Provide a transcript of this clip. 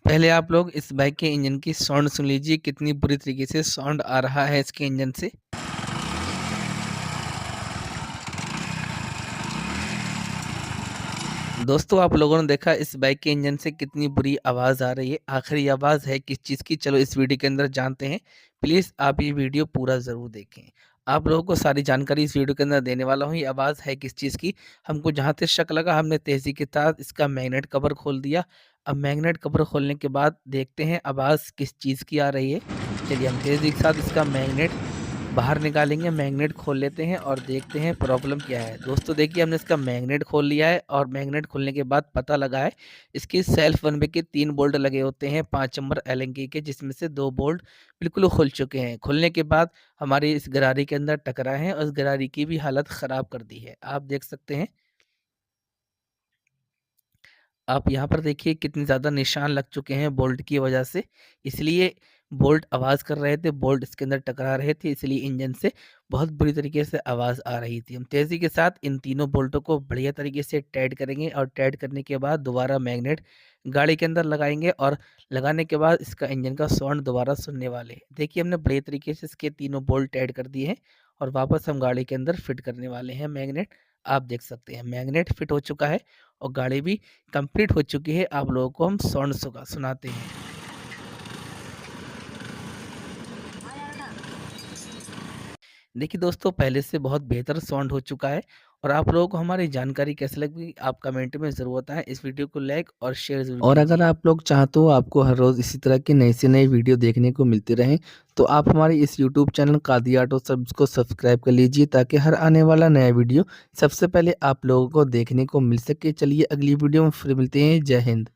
पहले आप लोग इस बाइक के इंजन की साउंड सुन लीजिए, कितनी बुरी तरीके से साउंड आ रहा है इसके इंजन से। दोस्तों, आप लोगों ने देखा इस बाइक के इंजन से कितनी बुरी आवाज़ आ रही है। आखिर ये आवाज़ है किस चीज़ की, चलो इस वीडियो के अंदर जानते हैं। प्लीज़ आप ये वीडियो पूरा ज़रूर देखें। आप लोगों को सारी जानकारी इस वीडियो के अंदर देने वाला हूँ। ये आवाज़ है किस चीज़ की, हमको जहाँ तक शक लगा हमने तेज़ी के साथ इसका मैग्नेट कवर खोल दिया। अब मैग्नेट कवर खोलने के बाद देखते हैं आवाज़ किस चीज़ की आ रही है। चलिए हम तेज़ी के साथ इसका मैग्नेट बाहर निकालेंगे, मैग्नेट खोल लेते हैं और देखते हैं प्रॉब्लम क्या है। दोस्तों देखिए, हमने इसका मैग्नेट खोल लिया है और मैग्नेट खोलने के बाद पता लगा है इसकी सेल्फ वन वे के 3 बोल्ट लगे होते हैं 5 नंबर एलेंकी के, जिसमें से 2 बोल्ट बिल्कुल खुल चुके हैं। खुलने के बाद हमारी इस गरारी के अंदर टकराए हैं और इस गरारी की भी हालत ख़राब कर दी है। आप देख सकते हैं। आप यहाँ पर देखिए कितने ज़्यादा निशान लग चुके हैं बोल्ट की वजह से, इसलिए बोल्ट आवाज़ कर रहे थे, बोल्ट इसके अंदर टकरा रहे थे, इसलिए इंजन से बहुत बुरी तरीके से आवाज़ आ रही थी। हम तेज़ी के साथ इन तीनों बोल्टों को बढ़िया तरीके से टाइट करेंगे और टाइट करने के बाद दोबारा मैग्नेट गाड़ी के अंदर लगाएँगे और लगाने के बाद इसका इंजन का साउंड दोबारा सुनने वाले हैं। देखिए, हमने बढ़िया तरीके से इसके तीनों बोल्ट टाइट कर दिए हैं और वापस हम गाड़ी के अंदर फिट करने वाले हैं मैग्नेट। आप देख सकते हैं मैग्नेट फिट हो चुका है और गाड़ी भी कंप्लीट हो चुकी है। आप लोगों को हम साउंड सुनाते हैं। देखिए दोस्तों, पहले से बहुत बेहतर साउंड हो चुका है और आप लोगों को हमारी जानकारी कैसी लगी आप कमेंट में ज़रूर बताएं। इस वीडियो को लाइक और शेयर ज़रूर और अगर कीजिए। आप लोग चाहते हो आपको हर रोज़ इसी तरह की नई से नई वीडियो देखने को मिलती रहें, तो आप हमारे इस यूट्यूब चैनल कादी ऑटो सबस को सब्सक्राइब कर लीजिए ताकि हर आने वाला नया वीडियो सबसे पहले आप लोगों को देखने को मिल सके। चलिए अगली वीडियो में फिर मिलते हैं। जय हिंद।